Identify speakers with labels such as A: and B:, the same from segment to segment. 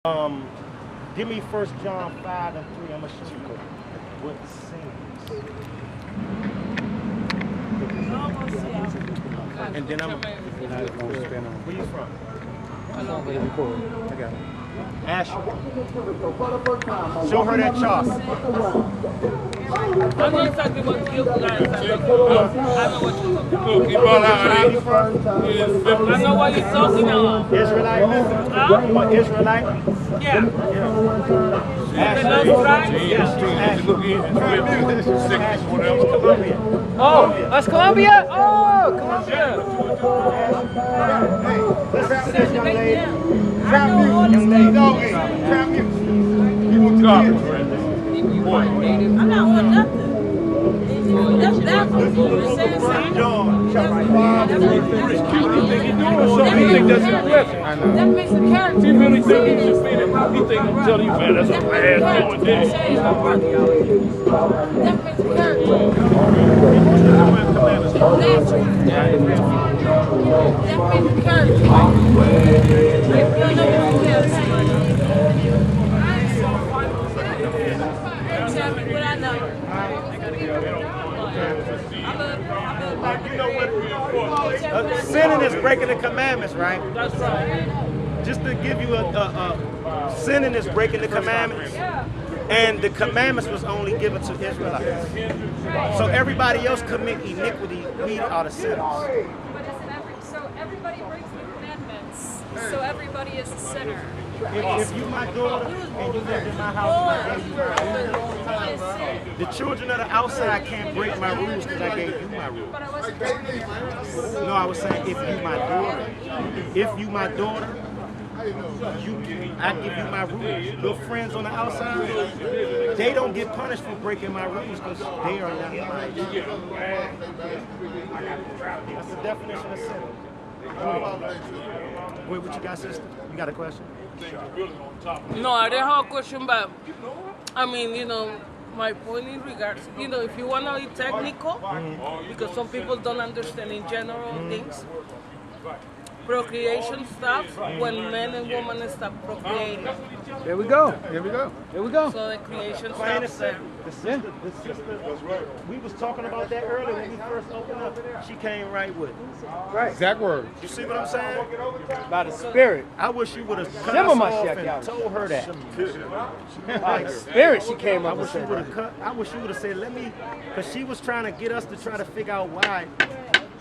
A: Give me 1 John 5 and 3. I'm gonna show you what sins. And then I'm. Where you from? I got it. Asherite. Show her that chart.
B: I know exactly what you guys are talking about. I know what you're talking about.
A: Look, he brought out
B: I know what you're talking about.
A: Israelite? Huh? Israelite?
B: Yeah.
C: Oh, that's Colombia? Oh, Colombia.
A: Listen to this, young lady. Trap music, young lady. No, hey, trap music. You want to talk?
B: I'm not on nothing. That's that for you.
A: John, chapter 5.
B: That makes a character.
D: He really think he's defeated. He think I'm telling you, man, that's a bad going there.
B: That makes a character. That makes a character. Tell me what I know.
A: Sinning is breaking the commandments, right?
B: That's right.
A: Just to give you sinning is breaking the commandments. And the commandments was only given to Israelites. So everybody else commit iniquity, we are the sinners.
E: But isn't so everybody breaks the commandments. So everybody is a sinner.
A: If you my daughter and you lived in my house, I gave you my rules. The children of the outside can't break my rules because I gave you my rules.
E: But I wasn't born in
A: No, I was saying if you my daughter, I give you my rules. Your friends on the outside, they don't get punished for breaking my rules because they are not my children. That's the definition of sin. Wait, what you got, sister? You got a question?
B: No, I didn't have a question, but I mean, my point in regards, if you want to be technical, because some people don't understand in general things, procreation stops when men and women stop procreating.
C: There we go.
B: So the creation stops there.
A: The sister, we was talking about that earlier when we first opened up. She came right with it.
C: Right.
D: Exact words.
A: You see what I'm saying?
C: By the Spirit.
A: I wish you would have cut
C: Shema
A: us
C: my
A: off
C: shek,
A: and
C: y'all.
A: told her that.
C: By the Spirit, she came
A: I
C: up and
A: wish you
C: said
A: would
C: that.
A: have cut. I wish you would have said, let me, because she was trying to get us to try to figure out why.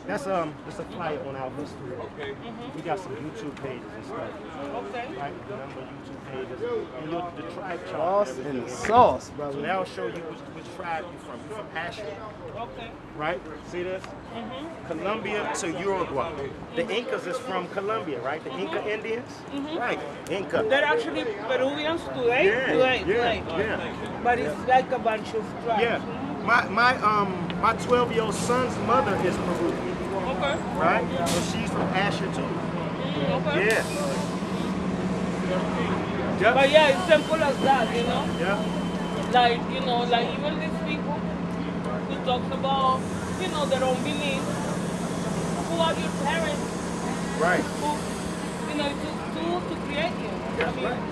A: That's a flyer on our history. Okay. We got some YouTube pages and stuff.
B: Okay.
A: Right, the number of YouTube pages. And the tribe chart.
C: Sauce and sauce,
A: So
C: brother.
A: that'll show you which tribe you're from. You're from Asherite.
B: Okay.
A: Right? See this? Colombia to Uruguay. The Incas is from Colombia, right? The Inca Indians? Right. Inca.
B: They're actually Peruvians today?
A: Yeah.
B: But it's like a bunch of tribes.
A: Yeah. My 12-year-old son's mother is Peruvian.
B: Okay.
A: Right? So she's from Asher too.
B: Okay.
A: Yeah.
B: But yeah, it's simple as that,
A: Yeah.
B: Like, like even these people who talks about, their own beliefs. Who are your parents?
A: Right.
B: Who, to create you.
A: That's right.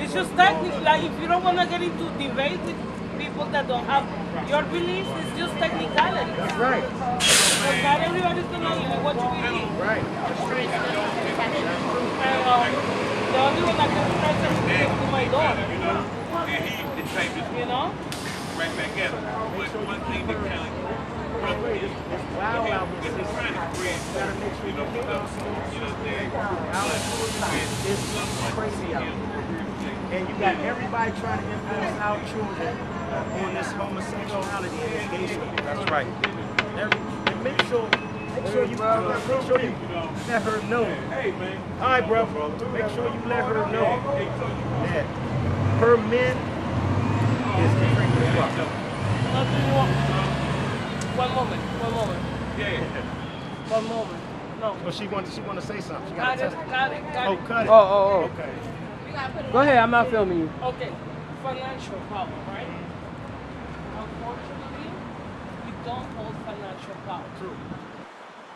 B: It's just technically, like if you don't want to get into debate with people that don't have your beliefs, it's just technicality.
A: That's right.
B: But not everybody's going to believe what you believe.
A: Right.
B: And the only one that can express it is to my daughter.
D: Right back at him. One thing that kind of
A: It's wild out here.
D: it's trying to create,
A: Gotta make sure you get It's crazy out here. And you got everybody trying to influence our children on this homosexuality and this gay stuff. That's right. And make sure you let her know. All right, bro. Make sure you let her know that her men is different as well.
B: One moment. One moment. No.
A: But she wanted to say something. She
B: Got
A: got
B: it.
A: to
B: Oh,
A: cut it.
C: Oh.
A: Okay.
C: Go ahead, I'm not filming you.
B: Okay. Financial power, right? Unfortunately, we don't hold financial power.
A: True.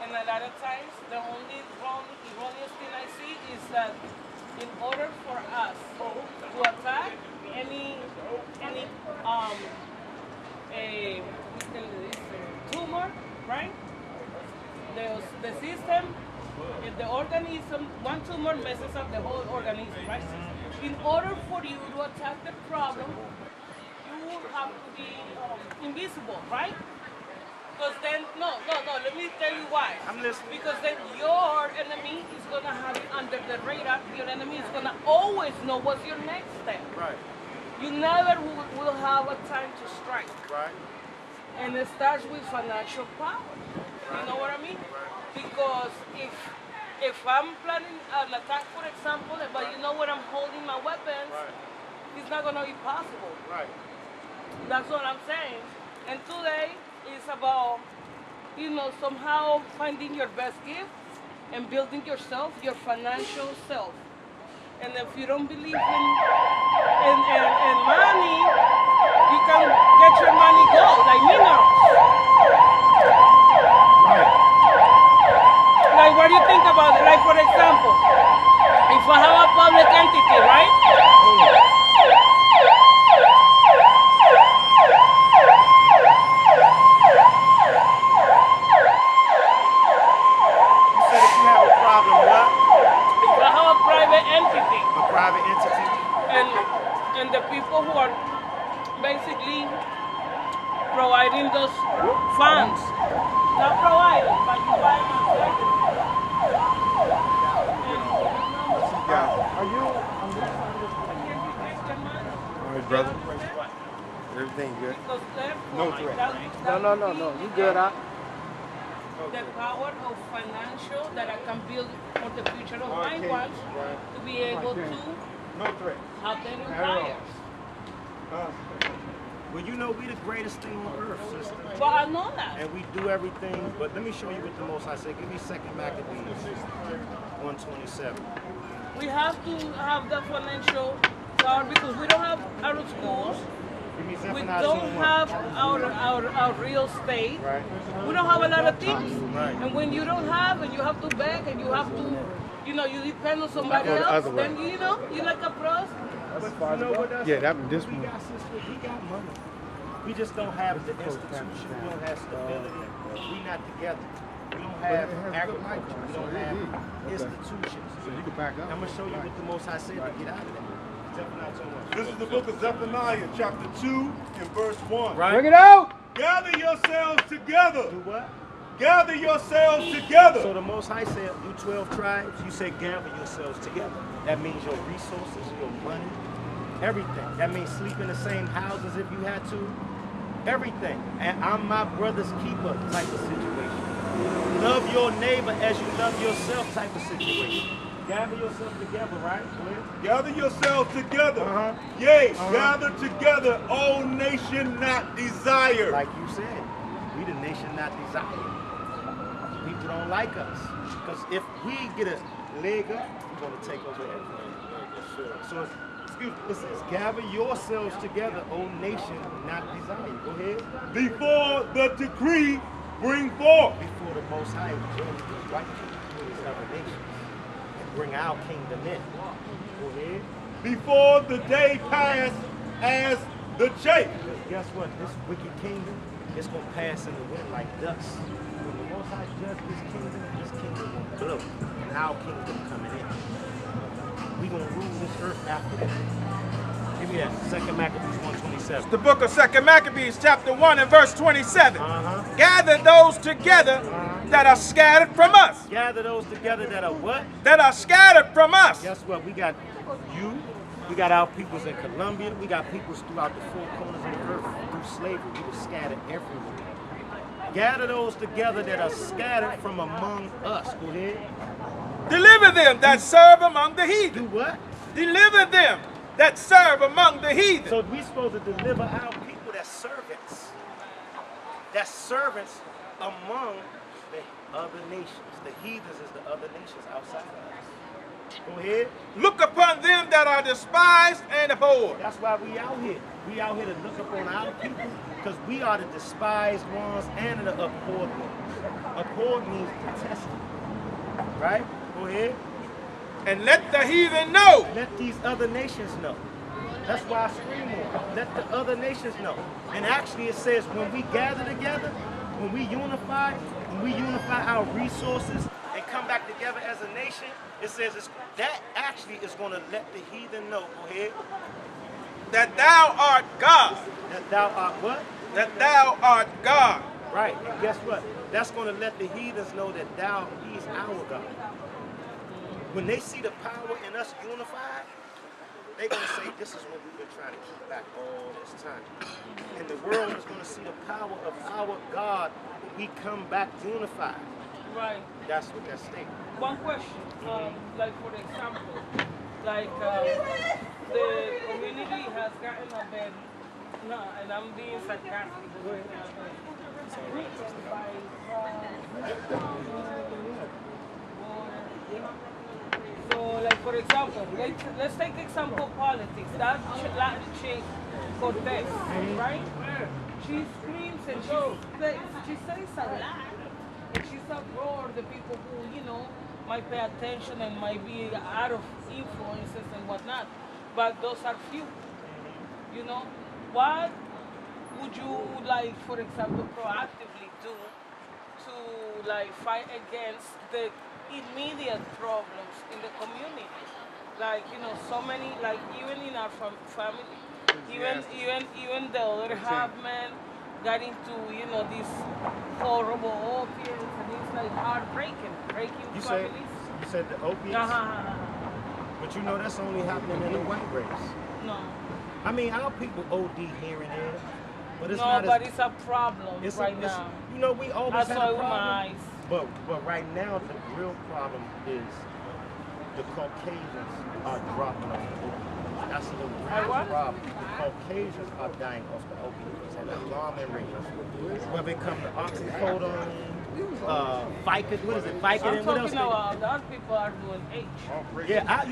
B: And a lot of times, the only erroneous thing I see is that in order for us to attack any a tumor, right? The system, if the organism, one tumor messes up the whole organism, right? In order for you to attack the problem, you have to be invisible, right? Because then, no, let me tell you why.
A: I'm listening.
B: Because then your enemy is going to have it under the radar. Your enemy is going to always know what's your next step.
A: Right.
B: You never will have a time to strike.
A: Right.
B: And it starts with financial power. You know what I mean? Because if I'm planning an attack, for example, but you know where I'm holding my weapons, it's not going to be possible.
A: Right.
B: That's what I'm saying. And today is about, somehow finding your best gift and building yourself, your financial self. And if you don't believe in money, you can get your money gold, like minerals.
A: Right.
B: Like, what do you think about it? Like, for example, if I have a public entity, right? And the people who are basically providing those funds, not providing, but you buy them.
F: Are you on this side? All right, brother. Everything good? No threat.
C: No. You good, huh?
B: The power of financial that I can build for the future of my ones to be able to
A: No threat.
B: have their empires.
A: Well, you know we the greatest thing on earth, sister.
B: But I know that.
A: And we do everything, but let me show you what the Most High said. Give me 2nd Maccabees 127.
B: We have to have the financial power because we don't have our schools.
A: Give me
B: We
A: Zephaniah
B: don't
A: 2:1.
B: have our real estate.
A: Right.
B: We don't have a lot of things.
A: Right.
B: And when you don't have and you have to beg and you have to, you depend on somebody
F: Go the
B: else,
F: other way.
B: then you're like a pros.
A: But you know what that's
F: this
A: we
F: one.
A: got, sister, we got money. We just don't have the institution. We don't have stability. We not together. We don't have agriculture. We don't have institutions.
F: So you can back up.
A: I'm going to show you what the Most High said to get out of that. Zephaniah 2:1.
G: This is the book of Zephaniah, chapter 2 and verse 1.
A: Right.
C: Bring it out!
G: Gather yourselves together.
A: Do what?
G: Gather yourselves together.
A: So the Most High said, you 12 tribes, you said gather yourselves together. That means your resources, your money, everything. That means sleep in the same houses if you had to. Everything. And I'm my brother's keeper type of situation. Love your neighbor as you love yourself type of situation. Gather yourself together, right?
G: Gather yourselves together. Yea, gather together, O nation not desired.
A: Like you said, we the nation not desired. People don't like us. Because if we get a leg up, we're going to take over everything. So it says, gather yourselves together, O nation not desired. Go ahead.
G: Before the decree bring forth.
A: Before the Most High judge the right people, these other nations, and bring our kingdom in. Go ahead.
G: Before the day pass as the chaff.
A: Because guess what? This wicked kingdom is going to pass in the wind like dust. When the Most High judge this kingdom will blow, and our kingdom coming in. We going to rule this earth after that. Give me that. 2nd Maccabees 127.
H: The book of 2nd Maccabees, chapter 1 and verse 27. Gather those together that are scattered from us.
A: Gather those together that are what?
H: That are scattered from us.
A: Guess what? We got you. We got our peoples in Colombia. We got peoples throughout the four corners of the earth. Through slavery, we were scattered everywhere. Gather those together that are scattered from among us. Go ahead.
H: Deliver them that serve among the heathen.
A: Do what?
H: Deliver them that serve among the heathen.
A: So we supposed to deliver our people that's servants. That's servants among the other nations. The heathens is the other nations outside of us. Go ahead.
H: Look upon them that are despised and abhorred.
A: That's why we out here. We out here to look upon our people because we are the despised ones and the abhorred ones. Abhorred means detested. Right? Go ahead.
H: And let the heathen know.
A: Let these other nations know. That's why I scream more. Let the other nations know. And actually it says when we gather together, when we unify our resources and come back together as a nation, it says that actually is going to let the heathen know. Go ahead.
H: That thou art God.
A: That thou art what?
H: That thou art God.
A: Right. And guess what? That's going to let the heathens know that he's our God. When they see the power in us unified, they're going to say, this is what we've been trying to keep back all this time. And the world is going to see the power of our God when we come back unified.
B: Right.
A: That's what that's stating.
B: One question, like for example, like the community has gotten a bit, no, and I'm being sarcastic, so like for example, let's take example politics. That Latin chick, Cortez, right? She screams and she says a lot. And she's abroad the people who, you know, might pay attention and might be out of influences and whatnot. But those are few. You know, what would you like, for example, proactively do to like fight against the immediate problems in the community? Like, you know, so many, like even in our family, even the other half men got into, you know, these horrible opiates, and it's like heartbreaking, breaking families.
A: You said the opiates? But you know that's only happening in the white race.
B: No.
A: I mean, our people OD here and there, but it's
B: no,
A: not.
B: But it's a problem now.
A: You know, we always
B: I
A: have
B: saw
A: a
B: it with my
A: problem.
B: eyes.
A: But right now, the real problem is the Caucasians are dropping off the opiates. That's the real problem. The Caucasians are dying off the opiates at an alarming rate. Whether it comes to oxycodone, Vicodin, what is it? Vicodin,
B: I'm
A: what else?
B: talking about the other people are doing H.
A: Yeah,
B: That's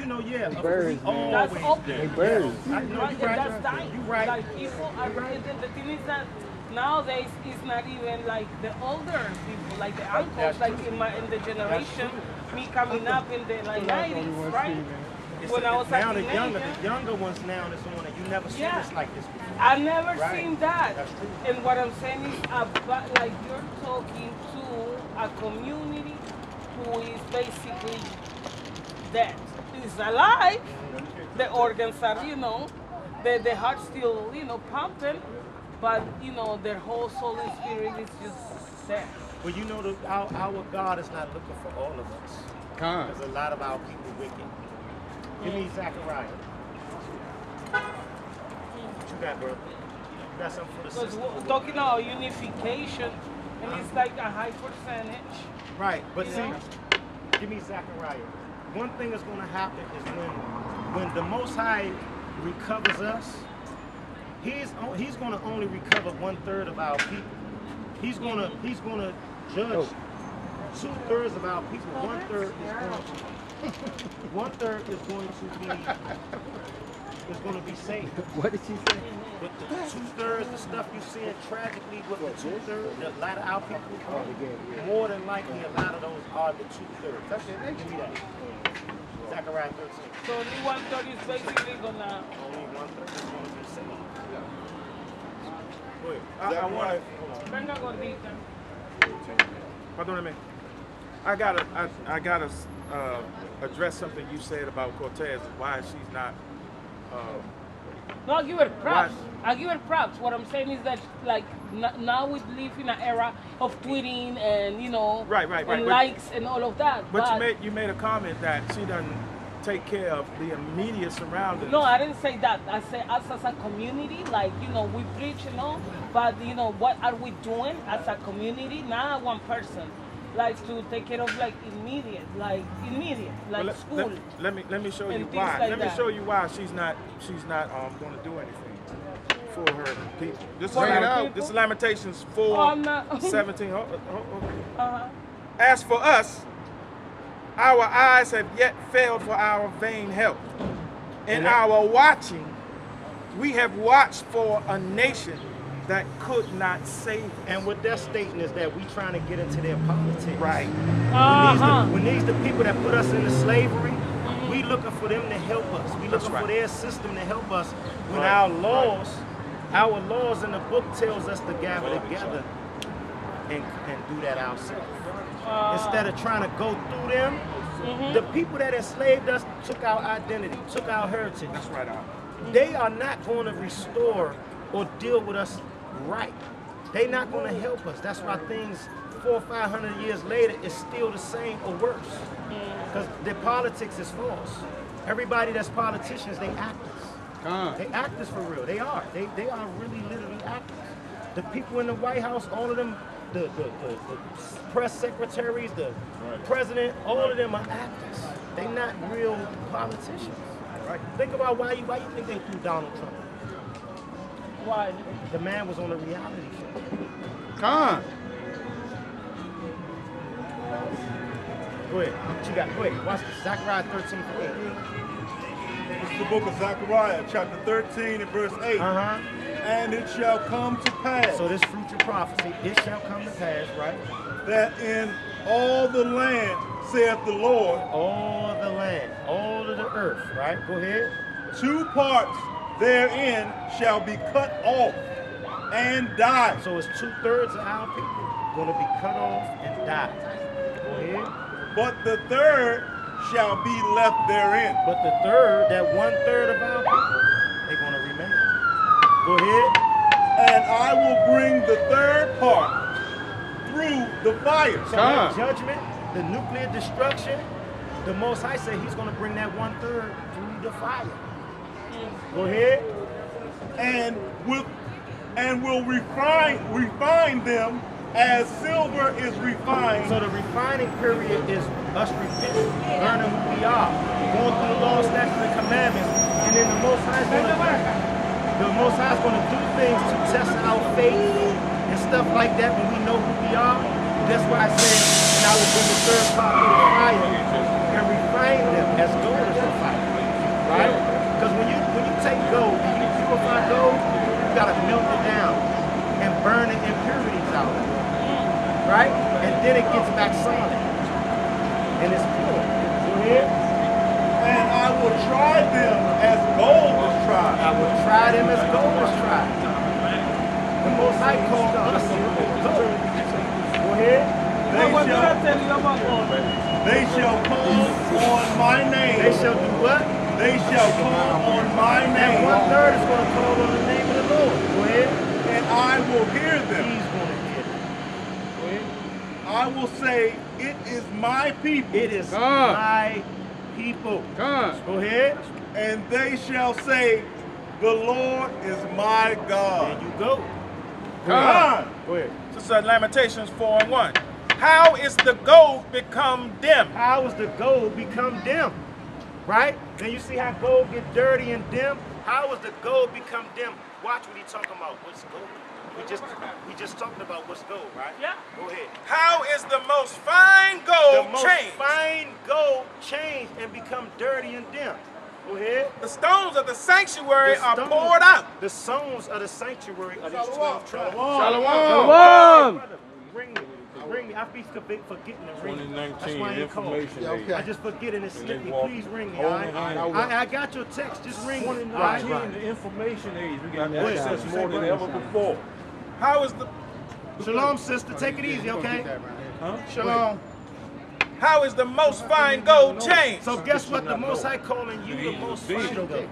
B: opiate.
A: They birds.
B: That's dying.
A: You're right.
B: Like people are, the thing is that nowadays it's not even like the older people, like the uncles, like in the generation, me coming up in the like 90s, right? When I was
A: now
B: a teenager,
A: the younger ones now is on it. You never seen this like this before.
B: I've never seen that.
A: That's true.
B: And what I'm saying is about, like you're talking to a community who is basically dead. Is alive. The organs are, you know, the heart's still, you know, pumping, but you know their whole soul and spirit is just dead.
A: Well, you know, our God is not looking for all of us. Because a lot of our people wicked. Give me Zachariah. What you got, bro? You got something for the system?
B: Talking about unification, and it's like a high percentage.
A: Right, but see, give me Zachariah. One thing that's going to happen is when the Most High recovers us, He's going to only recover 1/3 of our people. He's going to judge 2/3 of our people. 1/3 is going to be saved.
C: What did she say?
A: With the 2/3, the stuff you see tragically with the 2/3, a lot of our people, more than likely a lot of those are the 2/3. Give me that. Zechariah 13.
B: So only 1/3 is basically gonna.
A: Only 1/3 is going to be saved.
B: Venga gordita.
H: Perdóneme. I gotta address something you said about Cortez. Why she's not.
B: No, I give her props. I give her props. What I'm saying is that, like, now we live in an era of tweeting and, you know, and likes and all of that.
H: But you made a comment that she doesn't take care of the immediate surroundings.
B: No, I didn't say that. I said us as a community, like, you know, we preach and all, but, you know, what are we doing as a community? Not one person. Like, to take care of, like, immediate, like well, school.
H: Let me show you why.
B: Like
H: let me show you why she's not going to do anything for her people. This is Lamentations 4:17. As for us, our eyes have yet failed for our vain help. In our watching, we have watched for a nation that could not save us.
A: And what they're stating is that we trying to get into their politics.
H: Right.
A: When these the people that put us into slavery, we looking for them to help us. We looking for their system to help us when
F: Right.
A: our laws in the book tells us to gather together and do that ourselves. Instead of trying to go through them, the people that enslaved us took our identity, took our heritage.
H: That's right, Al.
A: They are not going to restore or deal with us right. They're not going to help us. That's why things 400 or 500 years later is still the same or worse. Because the politics is false. Everybody that's politicians, they actors. They actors for real. They are. They are really literally actors. The people in the White House, all of them, the press secretaries, the president, all of them are actors. They're not real politicians. Right? Think about why you think they threw Donald Trump. Why? The man was on a reality show. Go ahead. What you got? Go ahead. Watch this. Zechariah 13:8.
G: This is the book of Zechariah, chapter 13 and verse 8. And it shall come to pass.
A: So this future prophecy, it shall come to pass, right?
G: That in all the land, saith the Lord.
A: All the land, all of the earth, right? Go ahead.
G: 2 parts therein shall be cut off and die.
A: So it's 2/3 of our people going to be cut off and die. Go ahead.
G: But the third shall be left therein.
A: But the third, that 1/3 of our people, they're going to remain. Go ahead.
G: And I will bring the third part through the fire.
A: So that judgment, the nuclear destruction, the Most High said he's going to bring that 1/3 through the fire. Go ahead.
G: And will refine them as silver is refined.
A: So the refining period is us repenting, learning who we are, going through the law, statutes, and commandments, and then the Most High is going to do things to test our faith and stuff like that when we know who we are. That's why I said, and I will bring the third part through the fire and refine them as gold is refined, right? Because when you take gold and you purify gold, you gotta melt it down and burn the impurities out of it. Right? And then it gets back solid. And it's pure. Go ahead.
G: And I will try them as gold is tried.
A: I will try them as gold is tried. The Most High called us gold. Go ahead.
G: They shall call on my name.
A: They shall do what?
G: They shall call on my name.
A: And 1/3 is going to call on the name of the Lord. Go ahead.
G: And I will hear them.
A: He's going to hear them. Go ahead.
G: I will say, it is my people.
A: It is my people. Go ahead.
G: And they shall say, the Lord is my God.
A: There you go.
H: Go ahead. This is Lamentations 4:1. How is the gold become dim?
A: How is the gold become dim? Right? Then you see how gold get dirty and dim? How is the gold become dim? Watch what he's talking about. What's gold? We just talked about what's gold, right?
B: Yeah.
A: Go ahead.
H: How is the most fine gold
A: The most
H: changed?
A: fine gold changed and become dirty and dim. Go ahead.
H: The stones of the sanctuary
A: The
H: are
A: stones-
H: poured out.
A: The stones of the sanctuary of these 12 tribes.
H: Shalom.
A: Brother, ring me. I be forgetting to ring.
D: 2019
A: That's why I ain't called.
D: information age.
A: I just forget and it slipped me.
D: walk-
A: Please ring me,
D: Hold
A: all
D: it.
A: right? I got your text. Just ring me.
D: 2019, the information age. We got
A: Go ahead.
D: access more than ever before.
H: How is the
A: Shalom, sister. Take it easy, okay? Shalom.
H: How is the most fine gold changed?
A: So guess what? The Most High calling you the most fine gold.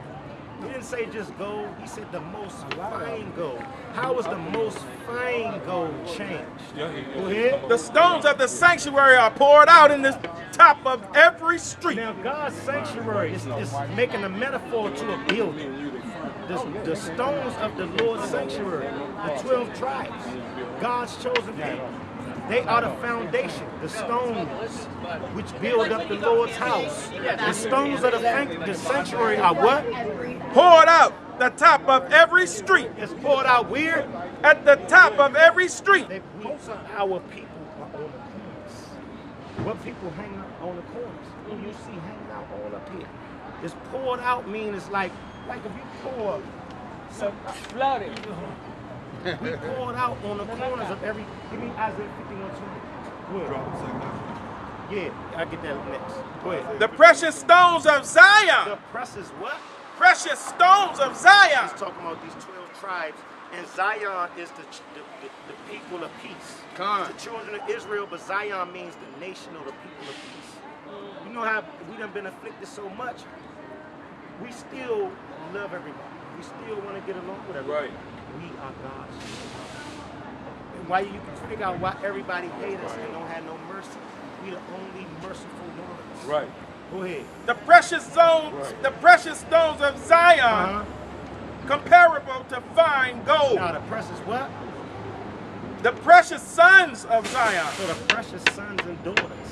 A: He didn't say just gold. He said the most fine gold. How is the most fine gold changed? Go ahead.
H: The stones of the sanctuary are poured out in the top of every street.
A: Now God's sanctuary is making a metaphor to a building. The stones of the Lord's sanctuary, the 12 tribes, God's chosen people. They are the foundation, the stones which build up the Lord's house. The stones of the sanctuary are what?
H: Poured out the top of every street.
A: It's poured out where?
H: At the top of every street.
A: Our people are on the corners. What people hang out on the corners? Who you see hanging out all up here? It's poured out means it's like if you pour some
B: Flooded.
A: we poured out on the corners of every. Give me Isaiah 51:2. Good. Yeah, I get that next. Go ahead.
H: The precious stones of
A: The
H: Zion.
A: precious what?
H: Precious stones of Zion.
A: He's talking about these 12 tribes, and Zion is the people of peace.
H: Come.
A: The children of Israel, but Zion means the nation or the people of peace. You know how we done been afflicted so much, we still love everybody. We still want to get along with everybody.
G: Right.
A: We are God's children. And why you can figure out why everybody hate us and don't have no mercy. We the only merciful ones.
G: Right.
A: Go ahead.
H: The precious stones of Zion, comparable to fine gold.
A: Now the precious what?
H: The precious sons of Zion.
A: So the precious sons and daughters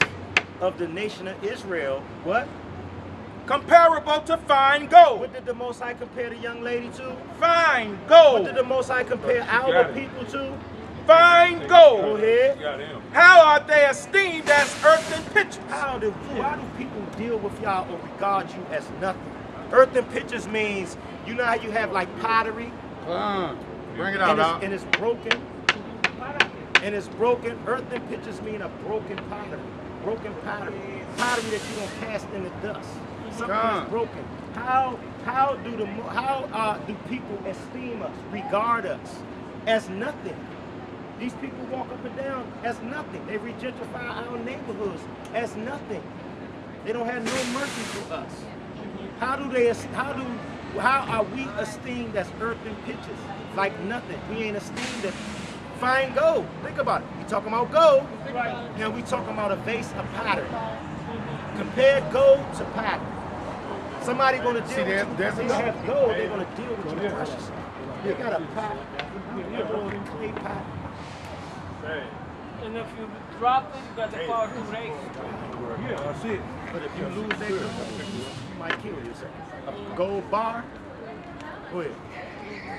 A: of the nation of Israel, what?
H: Comparable to fine gold.
A: What did the Most High compare the young lady to?
H: Fine
A: What
H: gold.
A: did the Most High compare our people to?
H: Fine
A: Go
H: gold.
A: ahead.
G: Got him.
H: How are they esteemed as earthen pictures?
A: Why do people deal with y'all or regard you as nothing? Earthen pictures means, you know how you have like pottery?
F: Bring it out,
A: And it's broken. And it's broken. Earthen pictures mean a broken pottery. Broken pottery. Pottery that you don't cast in the dust. Something that's broken. How do people esteem us, regard us as nothing? These people walk up and down as nothing. They regentrify our neighborhoods as nothing. They don't have no mercy for us. How are we esteemed as earthen pictures? Like nothing. We ain't esteemed as fine gold. Think about it. We talking about gold. Now we talking about a vase of pottery. Compare gold to pottery. Somebody gonna deal with you. They have gold. They're gonna deal with you precious. They got a pot, a little clay pot.
B: And if you drop it, you got the power to raise.
G: Yeah, that's it.
A: But if you lose that gold, you might kill yourself. A gold bar. Go ahead.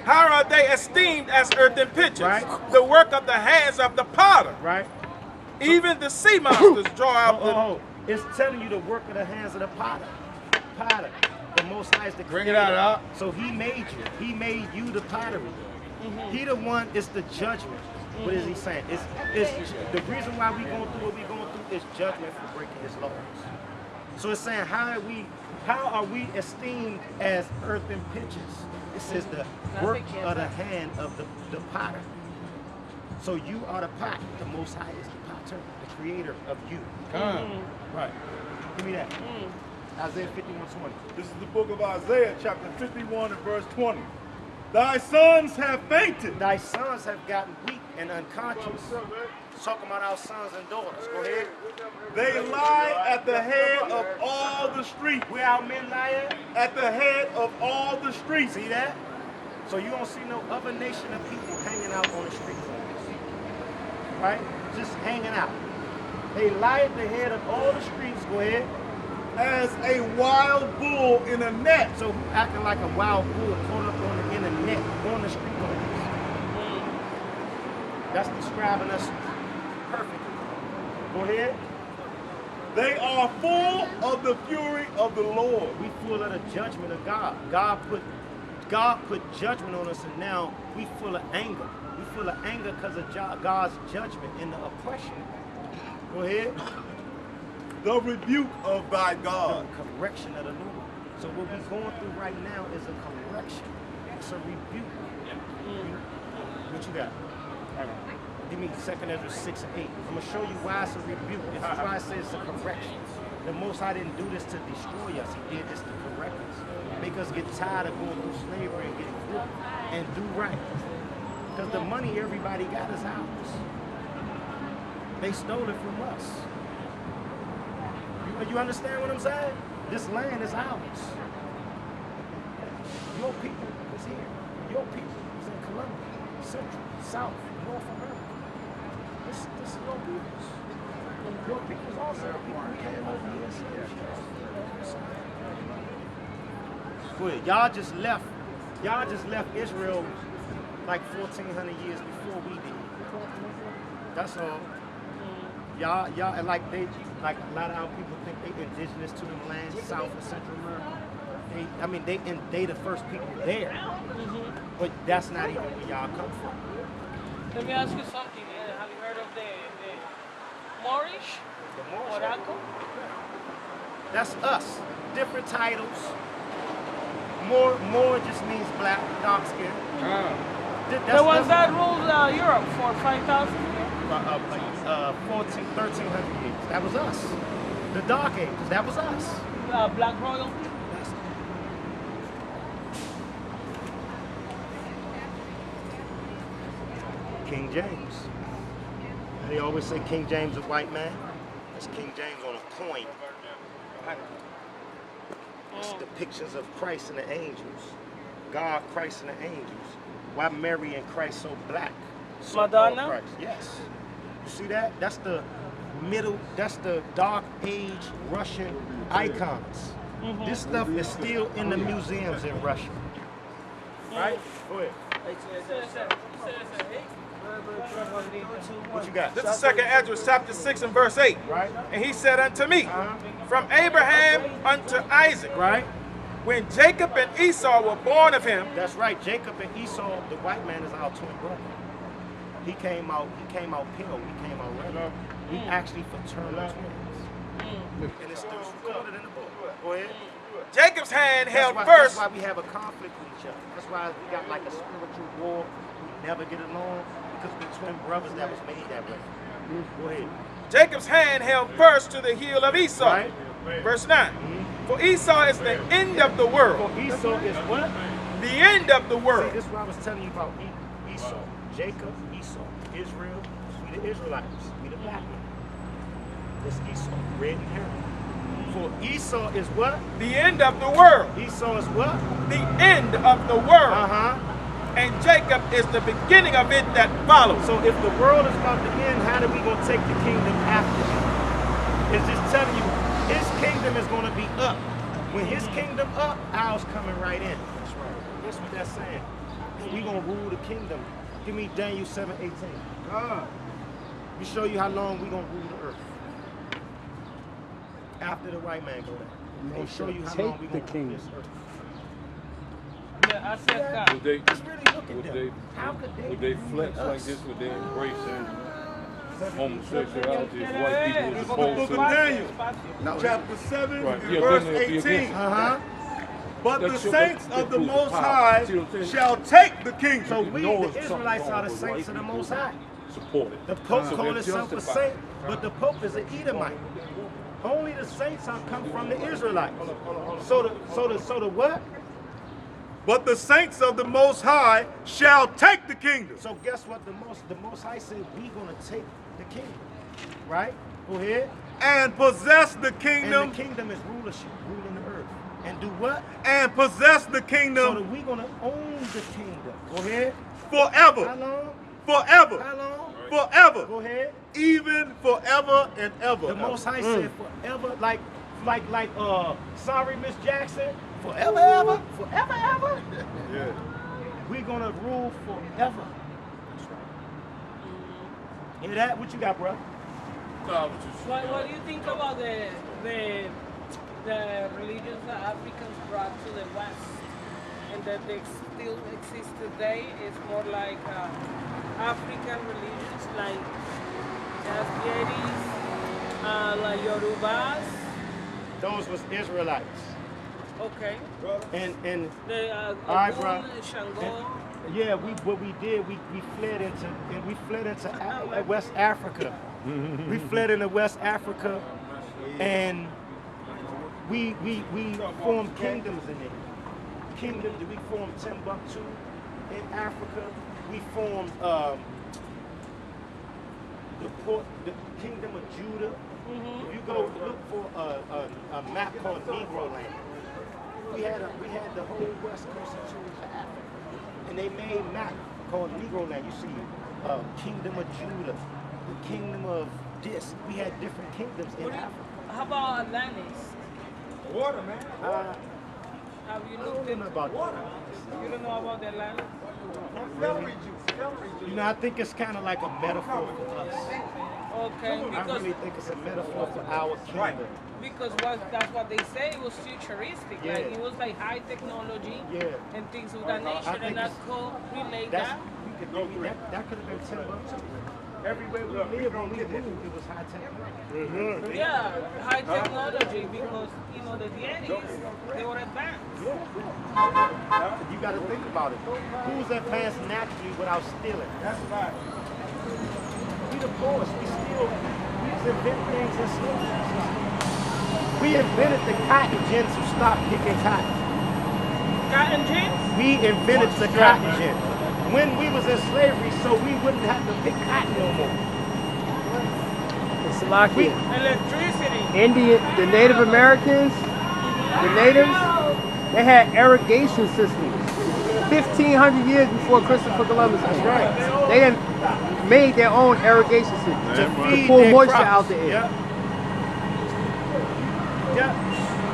H: How are they esteemed as earthen pictures?
A: Right.
H: The work of the hands of the potter.
A: Right.
H: Even the sea monsters draw out the...
A: It's telling you the work of the hands of the potter. Potter. The Most High is the
F: Bring it
A: creator.
F: out.
A: So he made you. He made you the pottery. He the one is the judgment. What is he saying? It's the reason why we going through what we going through is judgment for breaking his laws. So it's saying how are we esteemed as earthen pictures? It says the work of the hand of the potter. So you are the pot. The Most High is the potter, the creator of you. Right. Give me that. Isaiah 51:20.
G: This is the book of Isaiah, chapter 51 and verse 20. Thy sons have fainted.
A: Thy sons have gotten weak and unconscious. It's talking about our sons and daughters. Go ahead.
G: They lie at the head of all the streets.
A: Where our men lie at?
G: At the head of all the streets.
A: See that? So you don't see no other nation of people hanging out on the street corners. Right? Just hanging out. They lie at the head of all the streets. Go ahead.
G: As a wild bull in a net.
A: So who acting like a wild bull caught up in a net on the street corners? That's describing us perfectly. Go ahead.
G: They are full of the fury of the Lord.
A: We full of the judgment of God. God put judgment on us, and now we full of anger. We full of anger because of God's judgment and the oppression. Go ahead.
G: The rebuke of thy God.
A: The correction of the Lord. So what we're going through right now is a correction. It's a rebuke. What you got? Give me 2 Ezra 6 and 8. I'm going to show you why it's a rebuke. This is why it says it's a correction. The Most High didn't do this to destroy us. He did this to correct us. Make us get tired of going through slavery and get whooped and do right. Because the money everybody got is ours. They stole it from us. You understand what I'm saying? This land is ours. Your people is here. Your people is in Colombia, Central, South, North America. This is your people's. Your people's also the people who came over here. Go ahead. Y'all just left Israel like 1,400 years before we did. That's all. Y'all, and like a lot of our people think they indigenous to them lands, South and Central America. They the first people there. But that's not even where y'all come from.
B: Let me ask you something. Have you heard of the Moorish?
A: The Moorish.
B: Morocco?
A: That's us. Different titles. More just means black, dark skin.
B: The ones that ruled Europe for 5,000 years?
A: 1300 years. That was us. The Dark Ages. That was us.
B: Black royalty?
A: King James. They always say King James a white man. That's King James on a coin. It's depictions of Christ and the angels. God, Christ, and the angels. Why Mary and Christ so black? So
B: Madonna?
A: Christ. Yes. You see that? That's the that's the Dark Age Russian icons. This stuff is still in the museums in Russia. Right? Go ahead. What you got?
H: This is 2nd Ezra chapter 6 and verse 8.
A: Right.
H: And he said unto me, from Abraham unto Isaac,
A: Right.
H: when Jacob and Esau were born of him.
A: That's right. Jacob and Esau, the white man, is our twin brother. He came out pale. We came out red. We actually fraternal twins. And it's still recorded in the book. Go ahead.
H: Jacob's hand held
A: That's
H: first.
A: why we have a conflict with each other. That's why we got like a spiritual war. We never get along because we're twin brothers that was made that way. Go ahead.
H: Jacob's hand held first to the heel of Esau.
A: Right.
H: Verse 9. For Esau is the end of the world.
A: For Esau is what?
H: The end of the
A: See,
H: world.
A: this is what I was telling you about Esau. Jacob, Esau. Israel, we the Israelites. We the black men. This Esau, red and hairy. For Esau is what?
H: The end of the world.
A: Esau is what?
H: The end of the world. And Jacob is the beginning of it that follows.
A: So if the world is about to end, how are we going to take the kingdom after him? It's just telling you, his kingdom is going to be up. When his kingdom up, ours coming right in. That's right. That's what that's saying. We going to rule the kingdom. Give me Daniel 7:18. We show you how long we going to rule the earth. After the white man go down. We're going to show you how long we going to rule this earth.
B: Yeah, I said that.
D: Would they,
A: Just really look at them. How could they
D: would they
A: rule
D: flex
A: us?
D: like this? Would they embrace homosexuality as white people
G: This
D: as
G: is the
D: opposed
G: book
D: to?
G: of Daniel, chapter 7,
D: Right.
G: and
D: Yeah,
G: verse
D: then if you
G: 18.
D: get-
G: But the
D: That's your-
G: saints
D: that
G: of the
D: proves
G: Most
D: power.
G: High
D: See what I'm saying?
G: shall take the kingdom.
A: So we,
D: know
A: the
D: it's
A: Israelites,
D: something
A: are the
D: wrong with
A: saints
D: white
A: of the
D: people
A: Most High.
D: Support it.
A: The Pope
D: So
A: called
D: they're
A: himself a
D: justified.
A: saint, but the Pope is an Edomite. Only the saints have come from the Israelites. So the what?
G: But the saints of the Most High shall take the kingdom.
A: So guess what? The Most High said we gonna take the kingdom, right? Go ahead.
G: And possess the
A: And
G: kingdom.
A: the kingdom is rulership, ruling the earth. And do what?
G: And possess the
A: So
G: kingdom
A: that we gonna own the kingdom. Go ahead.
G: forever.
A: How long?
G: Forever.
A: How long?
G: Forever.
A: Go ahead.
G: Even forever and ever.
A: The Most High said forever, like sorry, Miss Jackson, forever, ever, forever, ever.
G: Yeah.
A: We're gonna rule forever. Hear that? What you got, bro?
B: What do you think about the religions that Africans brought to the West and that they still exist today? It's more like African religions like Asherite, like Yorubas.
A: Those was Israelites.
B: Okay.
A: And
B: The
A: all right,
B: Ogun,
A: bro.
B: Shango.
A: Yeah, what we did, we fled into West Africa. We fled into West Africa, and we formed kingdoms in it. We formed Timbuktu in Africa. We formed the kingdom of Judah. If you go look for a map called Negro Land, we had the whole west coast of Africa. And they made a map called Negro Land. You see, Kingdom of Judah, the Kingdom of this. We had different kingdoms in Africa.
B: How about Atlantis?
G: Water, man.
B: Have you
A: I
B: looked
A: don't know
B: into
A: about that.
B: You don't know about the Atlantis?
A: You know, I think it's kind of like a metaphor for us.
B: Okay,
A: I
B: because
A: really think it's a metaphor for our kingdom.
B: that's what they say. It was futuristic.
A: Yeah.
B: Like it was like high technology
A: Yeah.
B: and things of that nature,
A: think
B: and that
A: it's-
B: could relate
A: That's,
B: that.
A: that could have been Timbuktu. everywhere we lived, when we moved, it was high technology.
B: Yeah, high technology because, you know, the deities, they were advanced.
A: You got to think about it. Who's advanced naturally without stealing?
H: That's right.
A: We the poorest. We just invent things and steal. We invented the cotton gin to stop picking cotton.
B: Cotton gin?
A: We invented the cotton gin when we was in slavery, so we wouldn't have to pick cotton no more.
C: Salakia.
B: Electricity.
C: The Native Americans, the natives, they had irrigation systems 1,500 years before Christopher Columbus came.
A: That's right.
C: They had made their own irrigation system
A: To
C: to
A: feed
C: pull
A: their
C: moisture
A: crops.
C: out the air.
A: Yeah.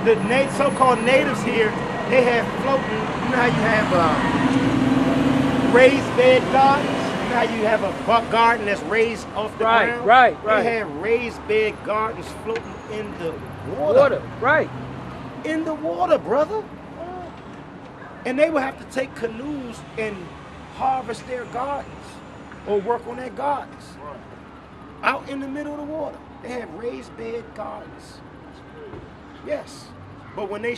A: The so-called natives here, they have floating. You know how you have raised bed gardens? You know how you have a garden that's raised off the ground?
C: Right.
A: They have raised bed gardens floating in the water.
C: Right.
A: In the water, brother. And they would have to take canoes and harvest their gardens or work on their gardens out in the middle of the water. They have raised bed gardens. Yes, but when the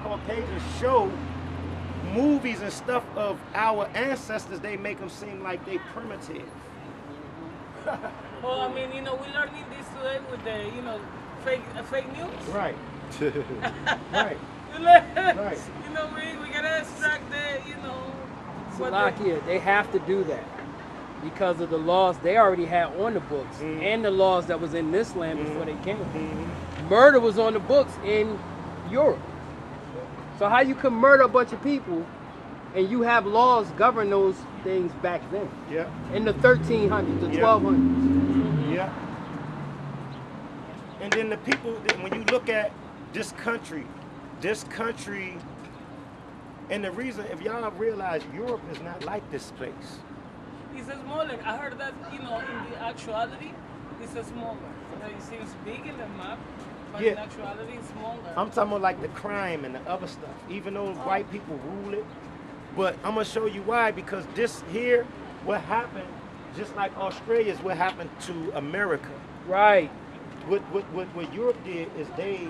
A: Caucasians show movies and stuff of our ancestors, they make them seem like they primitive.
B: Well, I mean, you know, we're learning this today with the, you know, fake news.
A: Right. Right.
B: Right. You know, we gotta extract the, you know.
C: Salakia, they have to do that because of the laws they already had on the books and the laws that was in this land before they came. Murder was on the books in Europe. So how you can murder a bunch of people and you have laws govern those things back then?
A: Yeah.
C: In the 1300s, the 1200s.
A: Yeah. And then the people, when you look at this country, and the reason, if y'all realize, Europe is not like this place.
B: It's a smaller. I heard that, you know, in the actuality, it's a smaller. It seems big in the map, but in actuality, it's smaller.
A: I'm talking about like the crime and the other stuff, even though white people rule it. But I'm going to show you why, because this here, what happened, just like Australia, is what happened to America.
C: Right.
A: What Europe did is they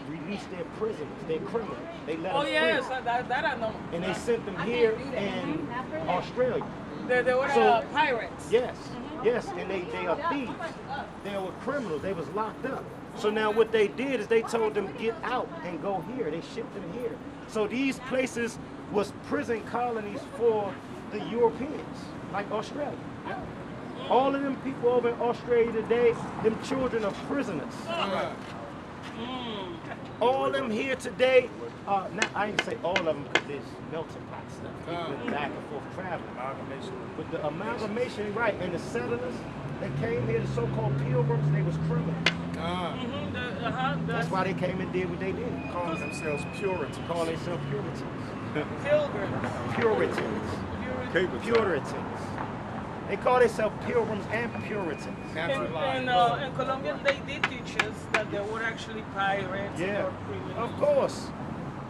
A: released their prisoners, their criminals. They let them free.
B: Yes, that I know.
A: And they sent them here in Australia.
B: They were pirates.
A: Yes, yes, and they are thieves. They were criminals. They was locked up. So now what they did is they told them get out and go here. They shipped them here. So these places was prison colonies for the Europeans, like Australia. All of them people over in Australia today, them children are prisoners. All of them here today, now I ain't say all of them because there's melting pot stuff. People back and forth traveling. But the amalgamation, right, and the settlers that came here, the so-called pilgrims, they was criminals. That's why they came and did what they did.
H: Calling themselves Puritans.
A: Call themselves Puritans.
B: Pilgrims.
A: Puritans. They call themselves pilgrims and Puritans.
B: In Colombia, they did teach us that they were actually pirates.
A: Yeah,
B: or criminals.
A: of course.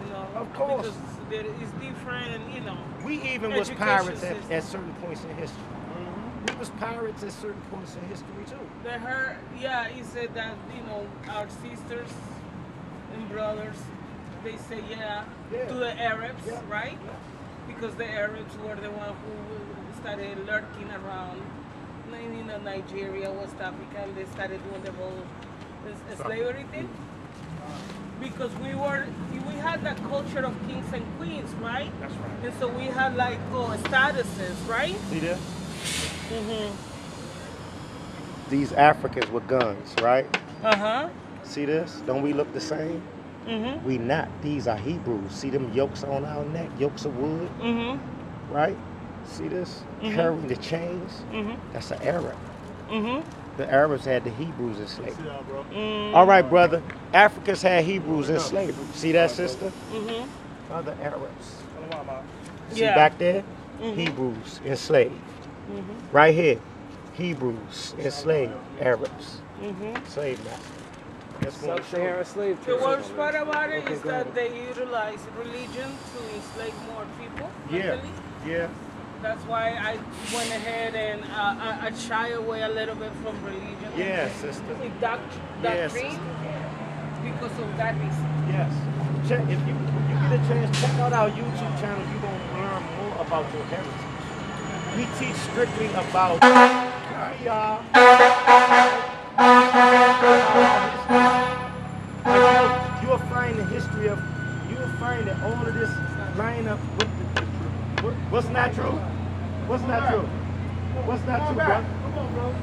B: You know,
A: Of course.
B: Because there is different, you know.
A: We even was
B: education
A: pirates
B: system.
A: at certain points in history. We was pirates at certain points in history too.
B: He said that, you know, our sisters and brothers, they say to the Arabs, right? Because the Arabs were the one who started lurking around, you know, Nigeria, West Africa, and they started doing the whole slavery thing. Because we had that culture of kings and queens, right?
A: That's right.
B: And so we had like statuses, right?
A: See this? These Africans with guns, right? See this? Don't we look the same? We not. These are Hebrews. See them yokes on our neck, yokes of wood? Right? See this? Carrying the chains? That's an Arab. The Arabs had the Hebrews in slavery. All right, brother. Africans had Hebrews in slavery. See that, sister? Other Arabs. See back there? Hebrews enslaved. Right here, Hebrews enslaved Arabs. Slave master.
C: Sub-Saharan slave trade.
B: The worst part about it is that they utilize religion to enslave more people.
A: Yeah,
B: Mentally.
A: yeah.
B: That's why I went ahead and I shy away a little bit from religion.
A: Yes, sister. Yes,
B: Doctrine,
A: sister.
B: because of that reason.
A: Yes. Check if you get a chance, check out our YouTube channel. You're gonna learn more about your heritage. We teach strictly about you'll find the history of. You'll find that all of this line up with what's not true. What's not true? What's not true, bro? Come on, bro.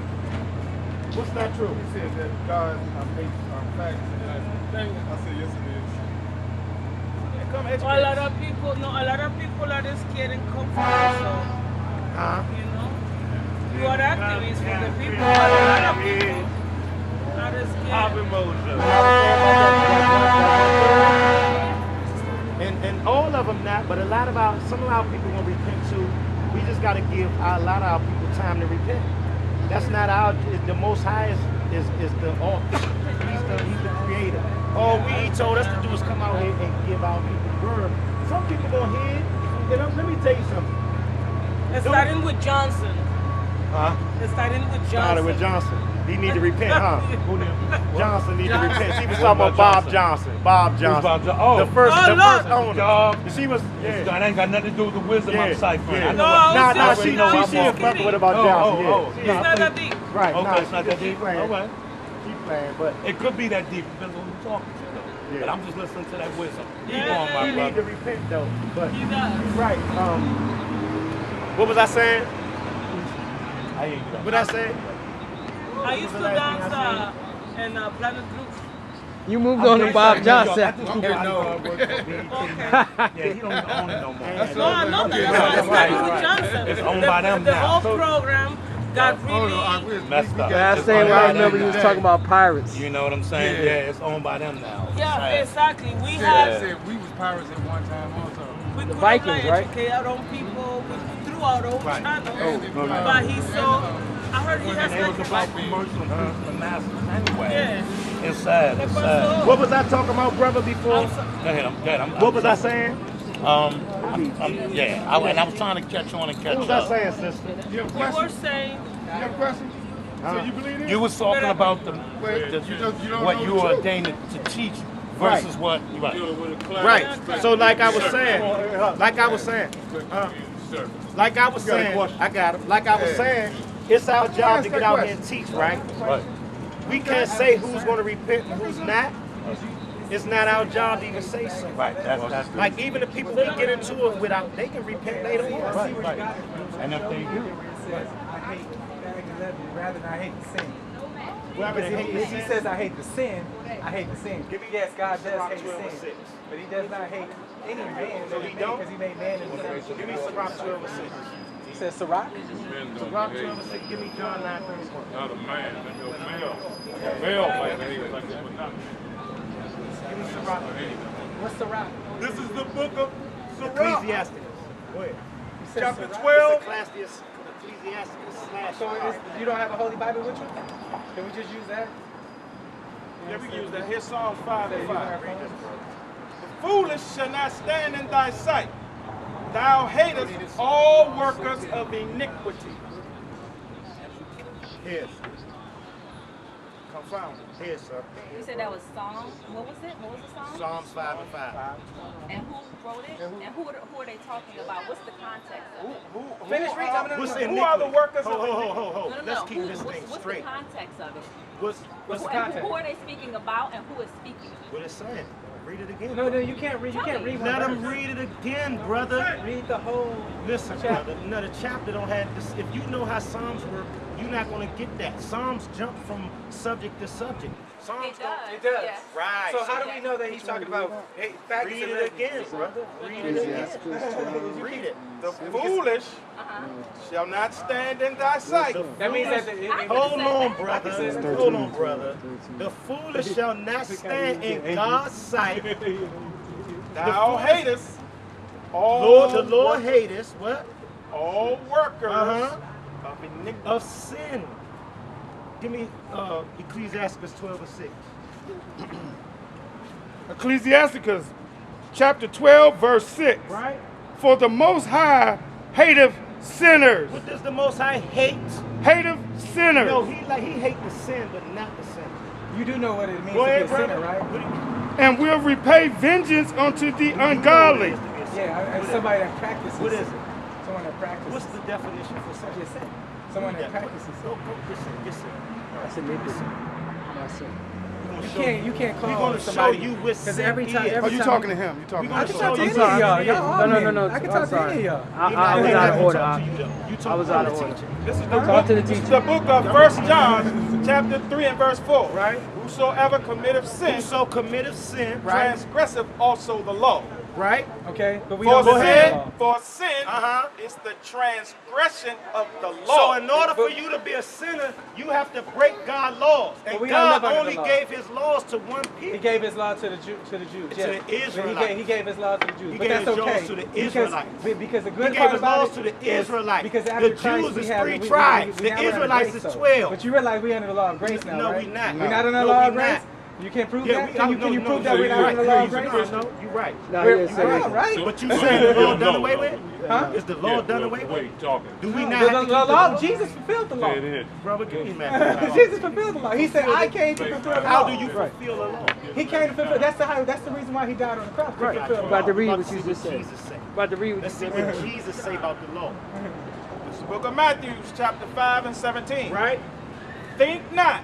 A: What's not true?
F: He said that God makes facts. I said yes, it is.
A: Come
B: A lot of people, are just getting comfortable. So, you know, you are activists for the people. A lot of people are just
A: and all of them not, but some of our people gonna repent too. We just gotta give a lot of our people time to repent. That's not the Most High is the author. He's the creator. All he told us to do is come out here and give our people the word. Some people go ahead, let me tell you something.
B: It's starting with Johnson.
A: Huh?
B: It's starting with Johnson.
A: Started with Johnson. He need to repent, huh? Johnson need to repent. She was talking about Bob Johnson. Bob Johnson. The first owner. She was. Yeah.
D: That ain't got nothing to do with the wisdom I'm ciphering.
A: Yeah.
B: No,
A: she fucking with about Johnson.
B: It's not that deep.
A: Right.
D: Okay, it's not that deep.
A: She playing, but
D: it could be that deep. Depends on who you're talking to, though. Yeah. But I'm just listening to that wisdom.
A: He need to repent, though. But
B: he does.
A: Right. What was I saying?
D: I hear you.
A: What I said?
B: I used to dance in Planet Group.
C: You moved on to Bob Johnson.
D: Yeah, he don't even own it no more.
B: No, I know that. With Johnson.
D: It's owned by them
B: the
D: now.
B: whole program got really
D: messed up.
C: Last thing I remember, you was talking about pirates.
D: You know what I'm saying? Yeah, it's owned by them now.
B: Yeah, exactly. We
F: said we was pirates at one time also.
B: We
C: The Vikings, right?
B: Educate our own people through our own channels.
F: No.
B: But he saw, I heard he has
D: And it was about commercial the masters anyway.
B: Yeah.
D: It's sad. It's sad.
A: What was I talking about, brother, before?
D: Go ahead.
A: What was I saying?
D: Yeah, and I was trying to catch on and catch
A: What was
D: up.
A: I saying, sister?
F: You have a
B: You were
F: question?
B: saying,
F: You have a question? So you believe it?
D: You was talking about what you are ordained to teach versus what
A: Right. So like I was saying, I got it. Like I was saying, it's our job to get out here and teach, right?
D: Right.
A: We can't say who's going to repent and who's not. It's not our job to even say so.
D: Right. That's
A: Like even the people they get into it without, they can repent later on.
D: right. And if they do,
I: I hate rather than I hate the sin.
A: Because
I: If he says I hate the sin, I hate the sin. Yes, God does hate sin, but he does not hate any man.
A: So he don't?
I: Because he made man in his image.
A: Give me Sirach 12:6.
I: He says Sirach?
A: Sirach 12:6. Give me John 9:31.
G: Not a man, that's your male. Male might behave like that, but not.
A: Give me Sirach.
I: What's Sirach?
G: This is the book of Sirach.
A: Ecclesiastes. Go ahead.
G: Chapter
A: It's
G: 12.
A: Ecclesiastes /
I: So you don't have a Holy Bible with you? Can we just use that?
H: Yeah, we can use that. Here's Psalms 5 and 5. The foolish shall not stand in thy sight. Thou hatest all workers of iniquity.
A: Yes. Confound it. Yes, sir.
J: You said that was Psalm. What was it? What was the song?
A: Psalms 5 and 5.
J: And who wrote it? And who are they talking about? What's the context of it?
I: Finish reading.
H: Who are the workers of iniquity?
J: No,
A: Let's keep this thing
J: What's
A: straight.
J: the context of it?
A: What's the context?
J: Who are they speaking about and who is speaking?
A: What it's saying. Read it again.
I: No, you can't read. You can't read one
A: Let
I: verse.
A: them read it again, brother.
I: Read the whole.
A: Listen, brother. No, the chapter don't have this. If you know how Psalms work, you're not going to get that. Psalms jump from subject to subject. Psalms
J: It does.
I: It does.
J: Yes.
A: Right.
I: So how do we know that he's talking about facts
A: Read
I: and
A: it again, brother. Read it again. Read it.
H: The foolish shall not stand in thy sight.
I: That means that
A: Hold on, brother. Hold on, brother. The foolish shall not stand in God's sight.
H: Thou hatest all
A: The Lord hateth what?
H: all workers of iniquity.
A: Of sin. Give me Ecclesiastes 12:6.
H: Ecclesiasticus chapter 12 verse 6.
A: Right?
H: For the Most High hateth
A: sinners. What does the Most High hate? Hateth sinners.
H: No,
A: he hate the sin, but not the sinner.
I: You do know what it means
A: Go
I: to
A: ahead,
I: be a sinner,
A: brother.
I: right?
A: And will repay vengeance unto the ungodly.
I: Yeah, and somebody that practices.
A: What is it?
I: Someone that practices.
A: What's the definition for sin?
I: I just said. Someone that practices.
A: Go, listen.
C: That's iniquity. That's it.
I: You can't call
A: We're going to
I: somebody,
A: show you with sin.
I: every time.
D: Oh, you talking to him? You talking to
I: I
D: him?
I: can talk to
A: I'm
I: any of
A: sorry.
I: y'all. Y'all all men.
C: No.
I: I can
C: I'm
I: talk to
C: sorry.
I: any of y'all.
C: I was out of order. I was out of order.
H: This is the
C: Talk
H: book,
C: to the
H: this is
C: teacher.
H: the book of 1 John, chapter 3 and verse 4. Right? Whosoever committeth sin,
A: Whoso committeth sin,
H: transgresseth also the law.
A: right?
I: Okay, but we
H: For
I: don't understand
H: sin,
I: law.
H: for sin is the transgression of the law.
A: So in order for you to be a sinner, you have to break God's laws. And
I: we don't
A: God
I: live under
A: only
I: the law.
A: gave his laws to one people.
I: He gave his law to the Jews.
A: To
I: yeah.
A: the Israelites.
I: He gave his law to the Jews.
A: He
I: but
A: gave
I: that's
A: his laws
I: okay.
A: to the
I: Because-
A: Israelites.
I: Because the
A: He
I: good
A: gave
I: part
A: his
I: about
A: laws
I: it
A: to the
I: is
A: Israelites.
I: because
A: The
I: after
A: Jews
I: Christ,
A: is
I: we have,
A: three
I: we
A: tribes.
I: now
A: The
I: we're under
A: Israelites
I: grace,
A: is
I: though.
A: 12.
I: But you realize we're under the law of grace now,
A: No,
I: right?
A: we not.
I: We're not under the
A: No,
I: law
A: we
I: of grace?
A: not.
I: You can't prove
A: Yeah,
I: that? Can you prove that
A: no,
I: we're not under the law of grace?
A: No, you're right.
C: No,
I: We're-
C: he
I: we're
C: didn't
I: all
C: say
I: right.
A: But you saying the law done away with?
I: Huh?
A: Is the law done away with? Do we not
I: The
A: have to keep
I: law,
A: the law?
I: Jesus fulfilled the law.
A: Brother, give me that.
I: Jesus fulfilled the law. He said, I came to fulfill the law.
A: How do you fulfill the law?
I: He came to fulfill. That's the reason why he died on the cross. To fulfill the law.
C: About to read
A: Let's
C: what
A: see
C: you just said.
A: Jesus say.
C: About to read what you
A: Let's see
C: just
A: what
C: said.
A: Jesus say about the law.
H: It's the book of Matthew, chapter 5 and 17.
A: Right?
H: Think not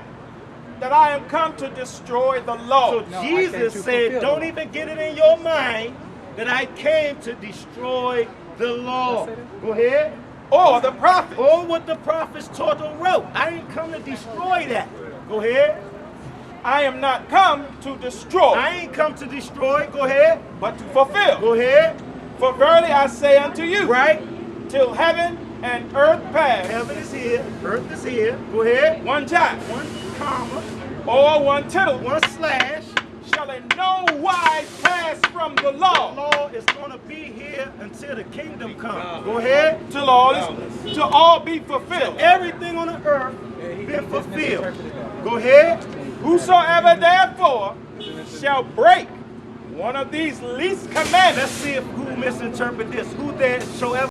H: that I am come to destroy the law.
A: So
I: No, I
A: Jesus
I: came to
A: said,
I: fulfill
A: don't
I: the law.
A: even get it in your mind that I came to destroy the law. Go ahead.
H: Or the prophet.
A: Or what the prophets taught or wrote. I didn't come to destroy that. Go ahead.
H: I am not come to destroy,
A: I ain't come to destroy. Go ahead.
H: but to fulfill.
A: Go ahead.
H: For verily I say unto you,
A: Right?
H: till heaven and earth pass,
A: Heaven is here. Earth is here. Go ahead.
H: one jot
A: One comma.
H: or one tittle
A: One slash.
H: shall in no wise pass from the
A: The
H: law
A: law is going to be here until the kingdom comes. Go ahead.
H: till all be fulfilled.
A: Everything on the earth
I: he
A: been
I: just
A: fulfilled.
I: misinterpreted that.
A: Go ahead.
H: Whosoever therefore shall break one of these least commandments,
A: Let's see if who misinterpret this. Who there shall ever